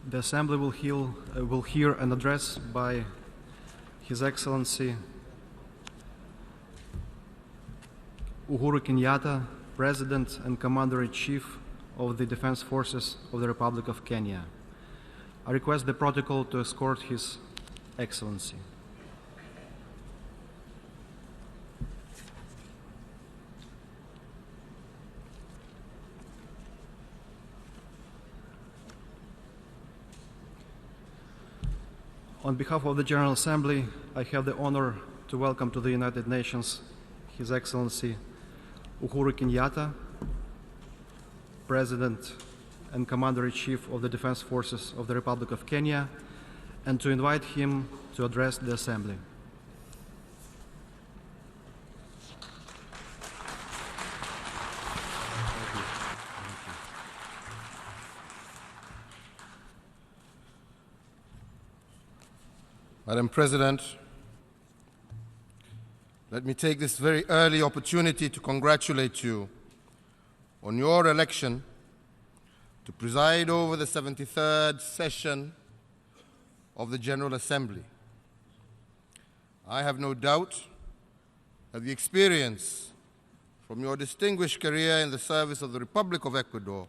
The Assembly will hear an address by His Excellency Uhuru Kenyatta, President and Commander-in-Chief of the Defense Forces of the Republic of Kenya. I request the protocol to escort His Excellency. On behalf of the General Assembly, I have the honor to welcome to the United Nations His Excellency Uhuru Kenyatta, President and Commander-in-Chief of the Defense Forces of the Republic of Kenya, and to invite him to address the Assembly. Madam President, let me take this very early opportunity to congratulate you on your election to preside over the 73rd session of the General Assembly. I have no doubt that the experience from your distinguished career in the service of the Republic of Ecuador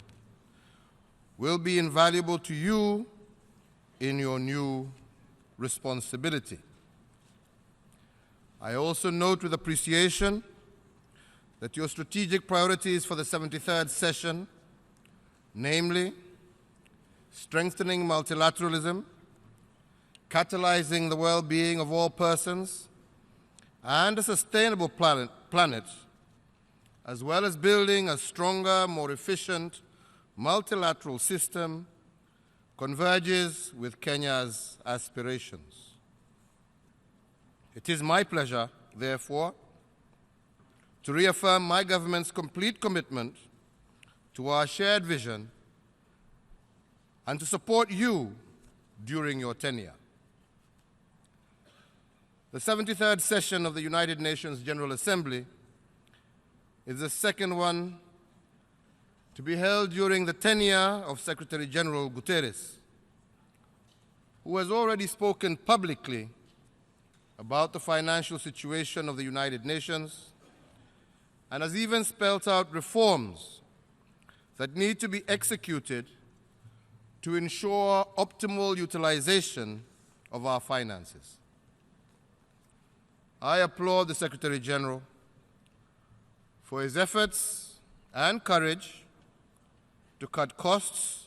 will be invaluable to you in your new responsibility. I also note with appreciation that your strategic priorities for the 73rd session, namely strengthening multilateralism, catalyzing the well-being of all persons, and a sustainable planet, as well as building a stronger, more efficient multilateral system, converges with Kenya's aspirations. It is my pleasure, therefore, to reaffirm my government's complete commitment to our shared vision and to support you during your tenure. The 73rd session of the United Nations General Assembly is the second one to be held during the tenure of Secretary General Guterres, who has already spoken publicly about the financial situation of the United Nations and has even spelled out reforms that need to be executed to ensure optimal utilization of our finances. I applaud the Secretary General for his efforts and courage to cut costs,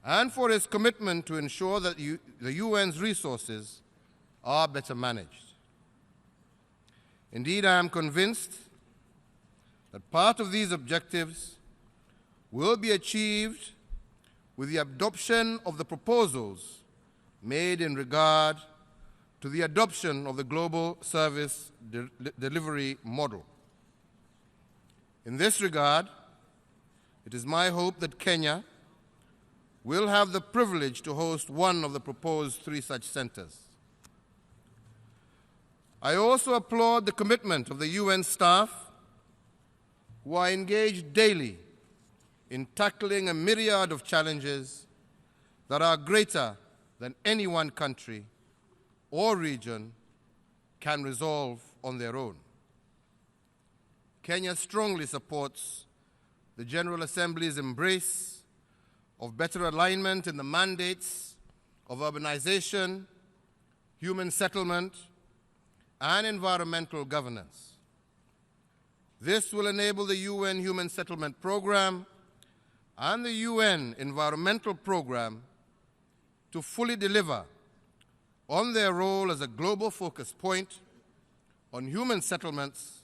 and for his commitment to ensure that the UN's resources are better managed. Indeed, I am convinced that part of these objectives will be achieved with the adoption of the proposals made in regard to the adoption of the global service delivery model. In this regard, it is my hope that Kenya will have the privilege to host one of the proposed 3 such centers. I also applaud the commitment of the UN staff who are engaged daily in tackling a myriad of challenges that are greater than any one country or region can resolve on their own. Kenya strongly supports the General Assembly's embrace of better alignment in the mandates of urbanization, human settlement, and environmental governance. This will enable the UN Human Settlement Program and the UN Environmental Program to fully deliver on their role as a global focus point on human settlements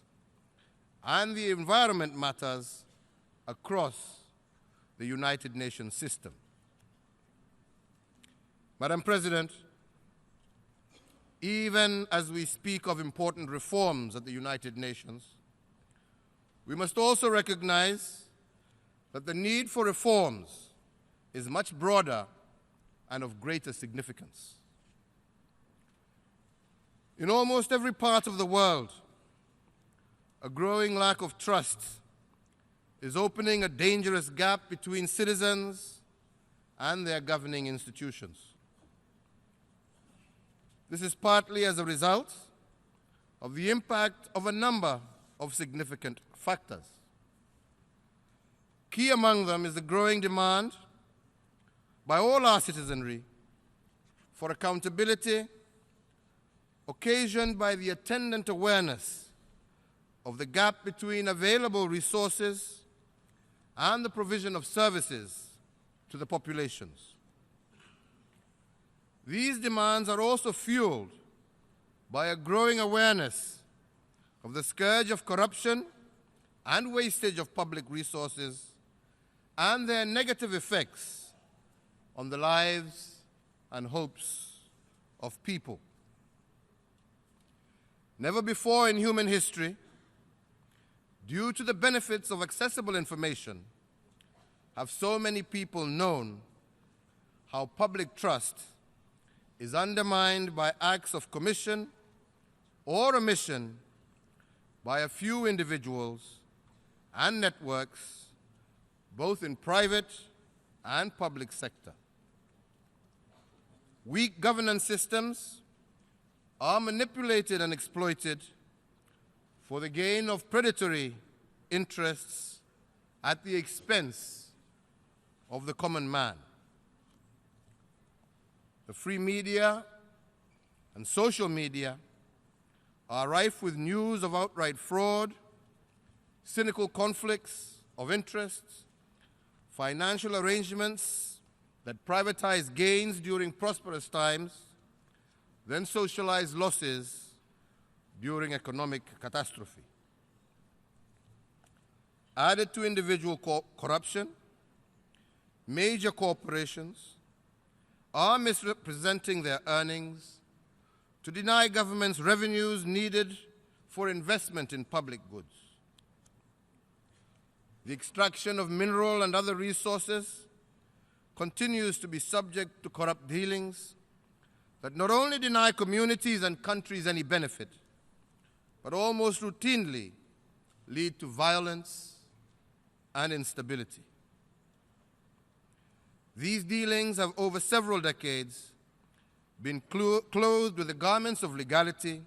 and the environment matters across the United Nations system. Madam President, even as we speak of important reforms at the United Nations, we must also recognize that the need for reforms is much broader and of greater significance. In almost every part of the world, a growing lack of trust is opening a dangerous gap between citizens and their governing institutions. This is partly as a result of the impact of a number of significant factors. Key among them is the growing demand by all our citizenry for accountability, occasioned by the attendant awareness of the gap between available resources and the provision of services to the populations. These demands are also fueled by a growing awareness of the scourge of corruption and wastage of public resources and their negative effects on the lives and hopes of people. Never before in human history, due to the benefits of accessible information, have so many people known how public trust is undermined by acts of commission or omission by a few individuals and networks, both in private and public sector. Weak governance systems are manipulated and exploited for the gain of predatory interests at the expense of the common man. The free media and social media are rife with news of outright fraud, cynical conflicts of interests, financial arrangements that privatize gains during prosperous times, then socialize losses during economic catastrophe. Added to individual corruption, major corporations are misrepresenting their earnings to deny governments revenues needed for investment in public goods. The extraction of mineral and other resources continues to be subject to corrupt dealings that not only deny communities and countries any benefit, but almost routinely lead to violence and instability. These dealings have over several decades been clothed with the garments of legality,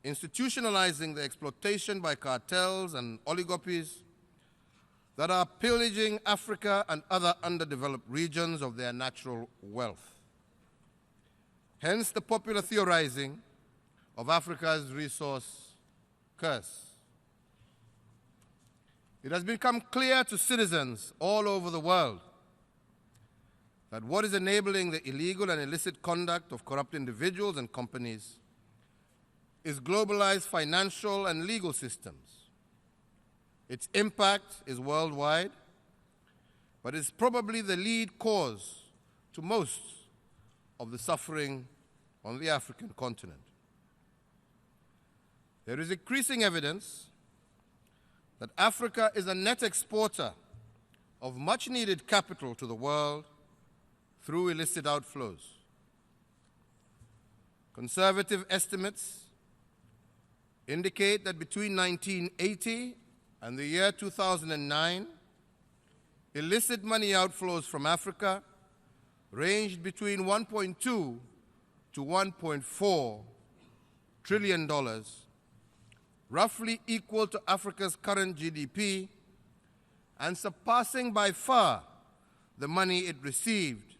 institutionalizing the exploitation by cartels and oligopolies that are pillaging Africa and other underdeveloped regions of their natural wealth. Hence the popular theorizing of Africa's resource curse. It has become clear to citizens all over the world that what is enabling the illegal and illicit conduct of corrupt individuals and companies is globalized financial and legal systems. Its impact is worldwide, but is probably the lead cause to most of the suffering on the African continent. There is increasing evidence that Africa is a net exporter of much-needed capital to the world through illicit outflows. Conservative estimates indicate that between 1980 and the year 2009, illicit money outflows from Africa ranged between $1.2 to $1.4 trillion, roughly equal to Africa's current GDP, and surpassing by far the money it received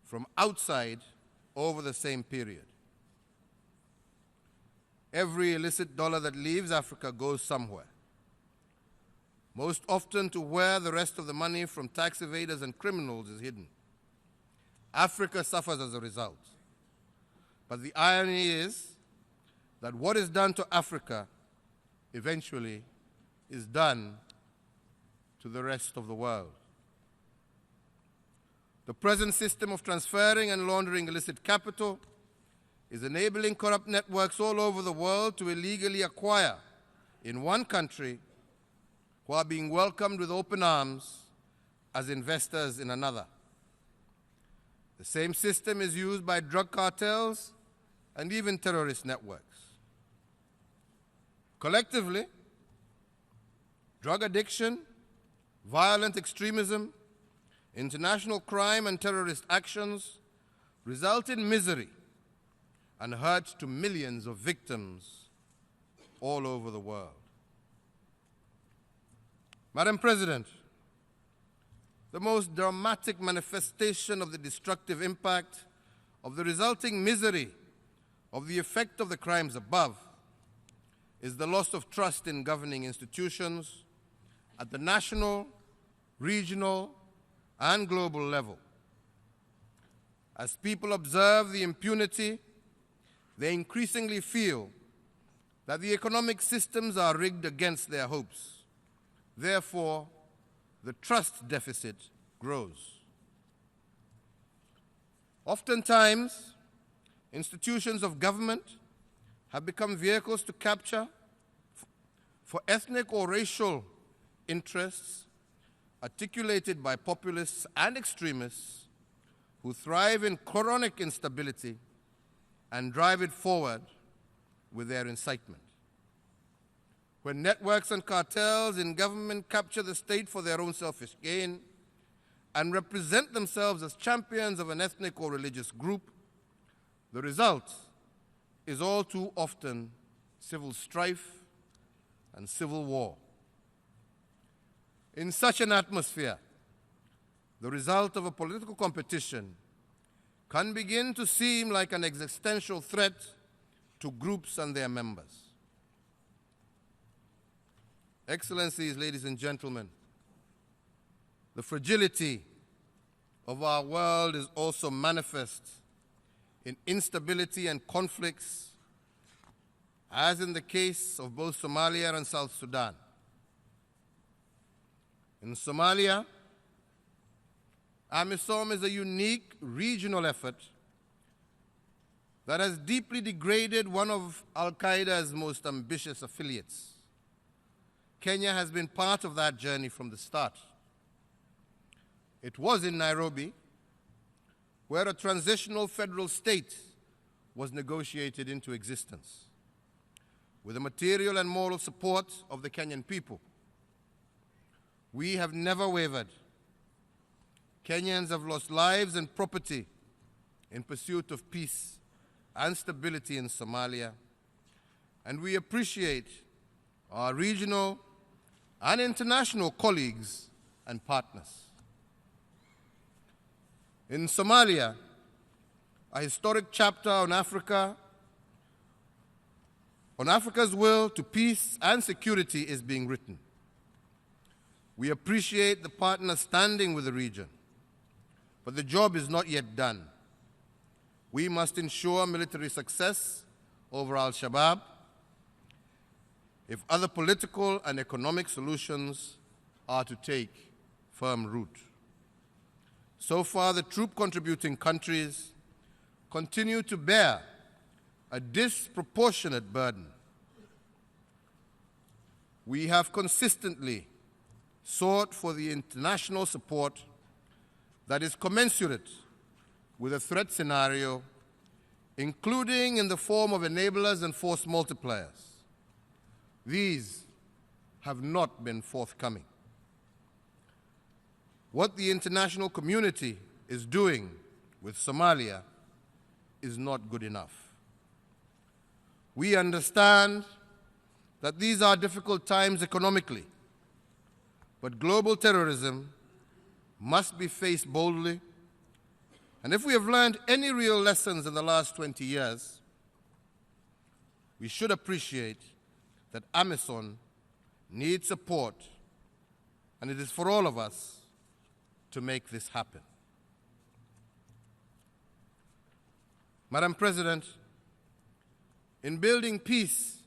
from outside over the same period. Every illicit dollar that leaves Africa goes somewhere, most often to where the rest of the money from tax evaders and criminals is hidden. Africa suffers as a result. But the irony is that what is done to Africa eventually is done to the rest of the world. The present system of transferring and laundering illicit capital is enabling corrupt networks all over the world to illegally acquire in one country who are being welcomed with open arms as investors in another. The same system is used by drug cartels and even terrorist networks. Collectively, drug addiction, violent extremism, international crime and terrorist actions result in misery and hurt to millions of victims all over the world. Madam President, the most dramatic manifestation of the destructive impact of the resulting misery of the effect of the crimes above is the loss of trust in governing institutions at the national, regional, and global level. As people observe the impunity, they increasingly feel that the economic systems are rigged against their hopes. Therefore, the trust deficit grows. Oftentimes, institutions of government have become vehicles to capture for ethnic or racial interests articulated by populists and extremists who thrive in chronic instability and drive it forward with their incitement. When networks and cartels in government capture the state for their own selfish gain and represent themselves as champions of an ethnic or religious group, the result is all too often civil strife and civil war. In such an atmosphere, the result of a political competition can begin to seem like an existential threat to groups and their members. Excellencies, ladies and gentlemen, the fragility of our world is also manifest in instability and conflicts, as in the case of both Somalia and South Sudan. In Somalia, AMISOM is a unique regional effort that has deeply degraded one of Al-Qaeda's most ambitious affiliates. Kenya has been part of that journey from the start. It was in Nairobi where a transitional federal state was negotiated into existence with the material and moral support of the Kenyan people. We have never wavered. Kenyans have lost lives and property in pursuit of peace and stability in Somalia, and we appreciate our regional and international colleagues and partners. In Somalia, a historic chapter on Africa's will to peace and security is being written. We appreciate the partners standing with the region, but the job is not yet done. We must ensure military success over Al-Shabaab if other political and economic solutions are to take firm root. So far, the troop-contributing countries continue to bear a disproportionate burden. We have consistently sought for the international support that is commensurate with a threat scenario, including in the form of enablers and force multipliers. These have not been forthcoming. What the international community is doing with Somalia is not good enough. We understand that these are difficult times economically, but global terrorism must be faced boldly. And if we have learned any real lessons in the last 20 years, we should appreciate that AMISOM needs support, and it is for all of us to make this happen. Madam President, in building peace,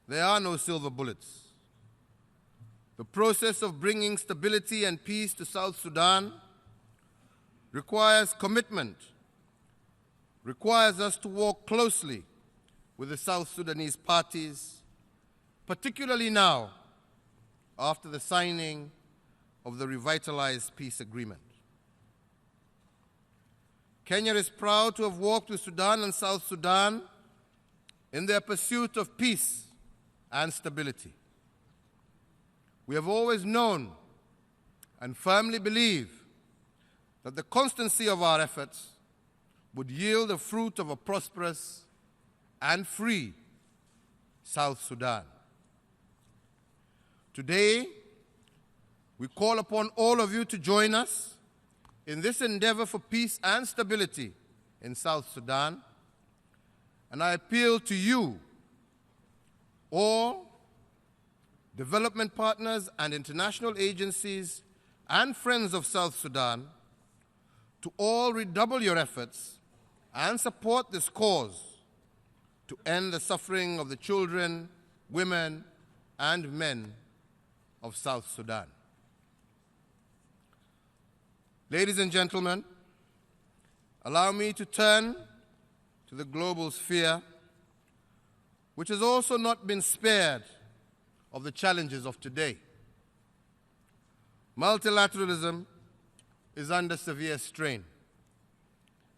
there are no silver bullets. The process of bringing stability and peace to South Sudan requires commitment, requires us to work closely with the South Sudanese parties, particularly now after the signing of the revitalized peace agreement. Kenya is proud to have worked with Sudan and South Sudan in their pursuit of peace and stability. We have always known and firmly believe that the constancy of our efforts would yield the fruit of a prosperous and free South Sudan. Today, we call upon all of you to join us in this endeavor for peace and stability in South Sudan, and I appeal to you, all development partners and international agencies and friends of South Sudan, to all redouble your efforts and support this cause to end the suffering of the children, women, and men of South Sudan. Ladies and gentlemen, allow me to turn to the global sphere, which has also not been spared of the challenges of today. Multilateralism is under severe strain,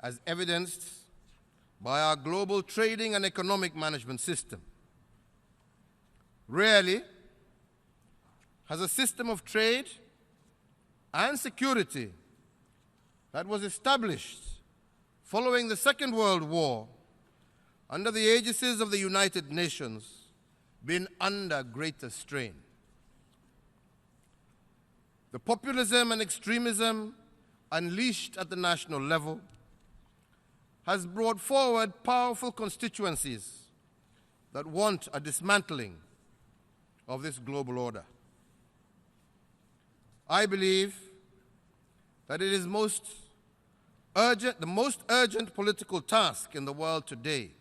as evidenced by our global trading and economic management system. Rarely has a system of trade and security that was established following the Second World War under the aegis of the United Nations been under greater strain. The populism and extremism unleashed at the national level has brought forward powerful constituencies that want a dismantling of this global order. I believe that it is the most urgent political task in the world today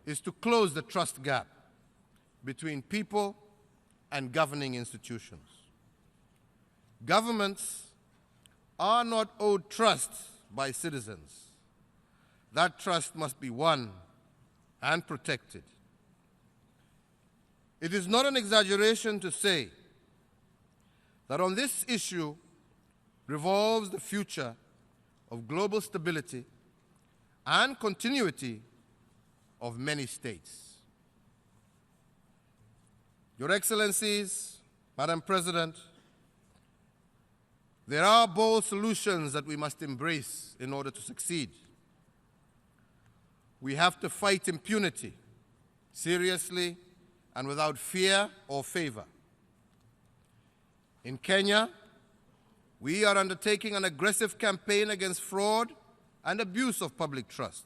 is to close the trust gap between people and governing institutions. Governments are not owed trust by citizens. That trust must be won and protected. It is not an exaggeration to say that on this issue revolves the future of global stability and continuity of many states. Your Excellencies, Madam President, there are bold solutions that we must embrace in order to succeed. We have to fight impunity seriously and without fear or favor. In Kenya, we are undertaking an aggressive campaign against fraud and abuse of public trust.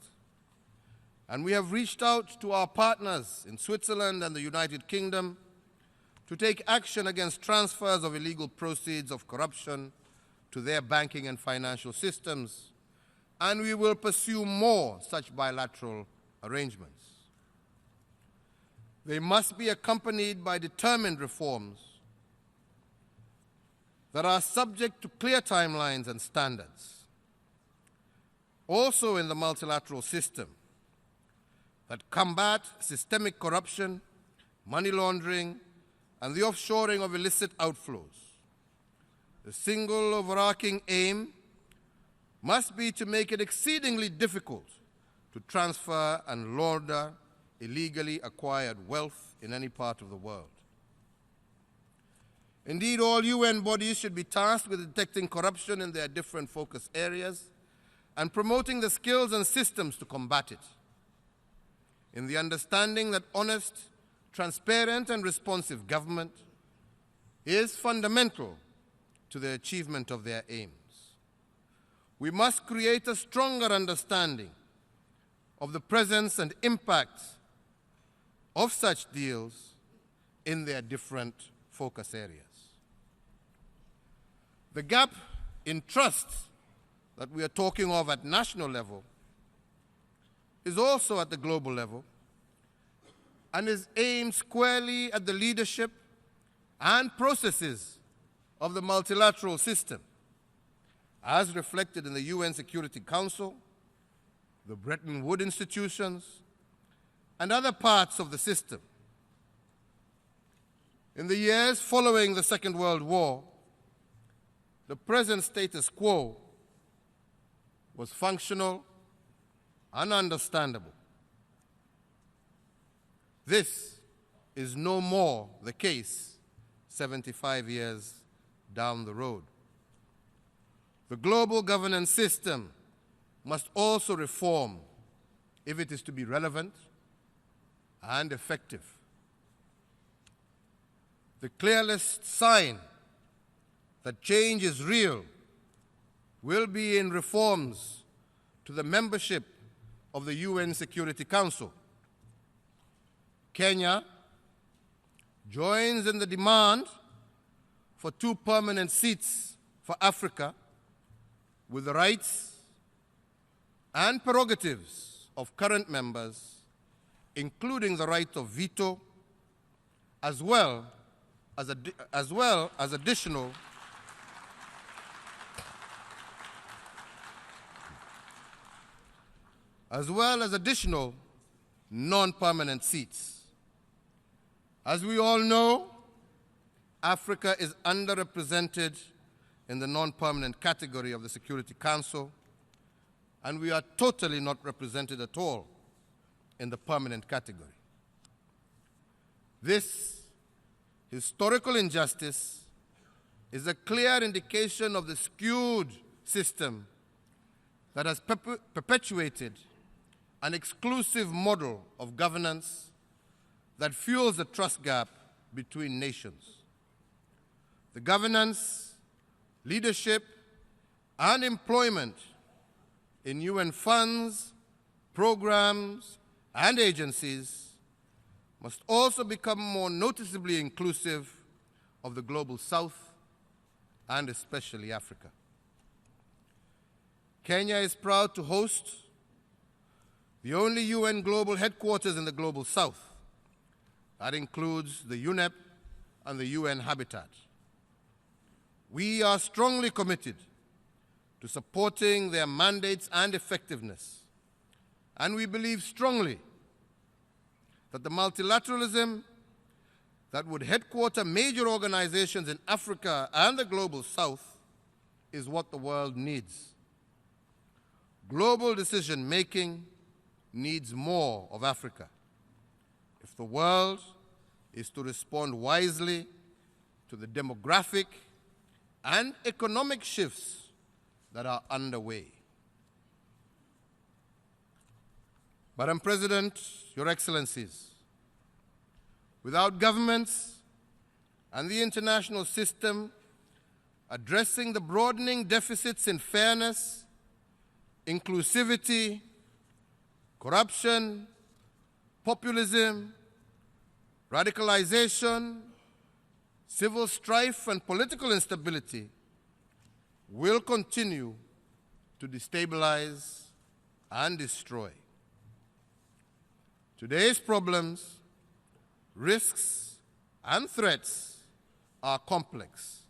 And we have reached out to our partners in Switzerland and the United Kingdom to take action against transfers of illegal proceeds of corruption to their banking and financial systems, and we will pursue more such bilateral arrangements. They must be accompanied by determined reforms that are subject to clear timelines and standards. Also in the multilateral system, that combat systemic corruption, money laundering, and the offshoring of illicit outflows. The single overarching aim must be to make it exceedingly difficult to transfer and launder illegally acquired wealth in any part of the world. Indeed, all UN bodies should be tasked with detecting corruption in their different focus areas and promoting the skills and systems to combat it, in the understanding that honest, transparent, and responsive government is fundamental to the achievement of their aims. We must create a stronger understanding of the presence and impact of such deals in their different focus areas. The gap in trust that we are talking of at national level is also at the global level and is aimed squarely at the leadership and processes of the multilateral system, as reflected in the UN Security Council, the Bretton Woods institutions, and other parts of the system. In the years following the Second World War, the present status quo was functional and understandable. This is no more the case 75 years down the road. The global governance system must also reform if it is to be relevant and effective. The clearest sign that change is real will be in reforms to the membership of the UN Security Council. Kenya joins in the demand for 2 permanent seats for Africa, with the rights and prerogatives of current members, including the right of veto, as well as additional non-permanent seats. As we all know, Africa is underrepresented in the non-permanent category of the Security Council, and we are totally not represented at all in the permanent category. This historical injustice is a clear indication of the skewed system that has perpetuated an exclusive model of governance that fuels the trust gap between nations. The governance, leadership, and employment in UN funds, programs, and agencies must also become more noticeably inclusive of the global South and especially Africa. Kenya is proud to host the only UN global headquarters in the global South. That includes the UNEP and the UN Habitat. We are strongly committed to supporting their mandates and effectiveness, and we believe strongly that the multilateralism that would headquarter major organizations in Africa and the global South is what the world needs. Global decision-making needs more of Africa if the world is to respond wisely to the demographic and economic shifts that are underway. Madam President, Your Excellencies, without governments and the international system addressing the broadening deficits in fairness, inclusivity, corruption, populism, radicalization, civil strife, and political instability, will continue to destabilize and destroy. Today's problems, risks, and threats are complex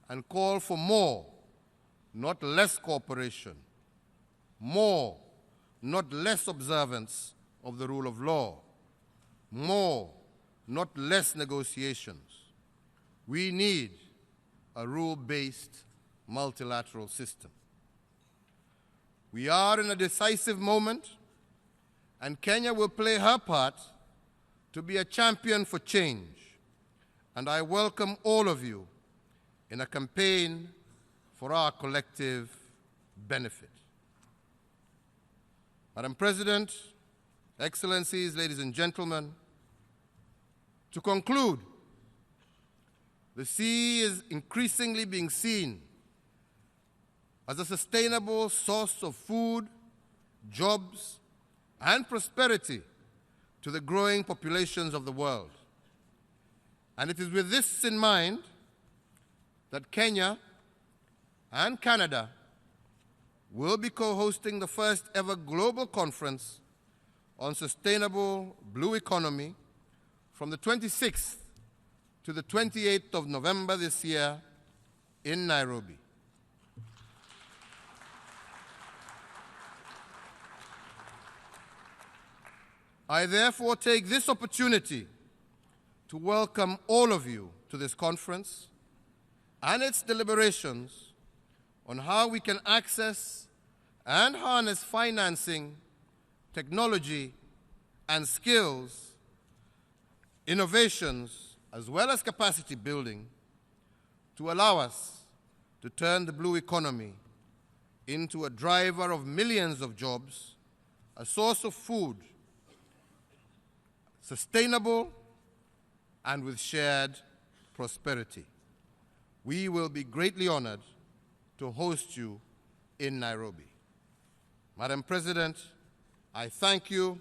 and call for more, not less cooperation, more, not less observance of the rule of law, more, not less negotiations. We need a rule-based multilateral system. We are in a decisive moment, and Kenya will play her part to be a champion for change. And I welcome all of you in a campaign for our collective benefit. Madam President, Excellencies, ladies and gentlemen, to conclude, the sea is increasingly being seen as a sustainable source of food, jobs, and prosperity to the growing populations of the world. And it is with this in mind that Kenya and Canada will be co-hosting the first ever global conference on sustainable blue economy from the 26th to the 28th of November this year in Nairobi. I therefore take this opportunity to welcome all of you to this conference and its deliberations on how we can access and harness financing, technology, and skills, innovations, as well as capacity building to allow us to turn the blue economy into a driver of millions of jobs, a source of food, sustainable and with shared prosperity. We will be greatly honored to host you in Nairobi. Madam President, I thank you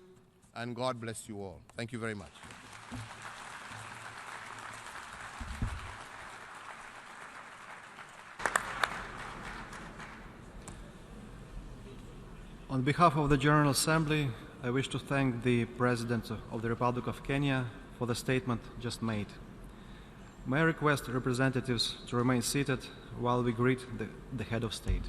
and God bless you all. Thank you very much. On behalf of the General Assembly, I wish to thank the President of the Republic of Kenya for the statement just made. May I request representatives to remain seated while we greet the head of state.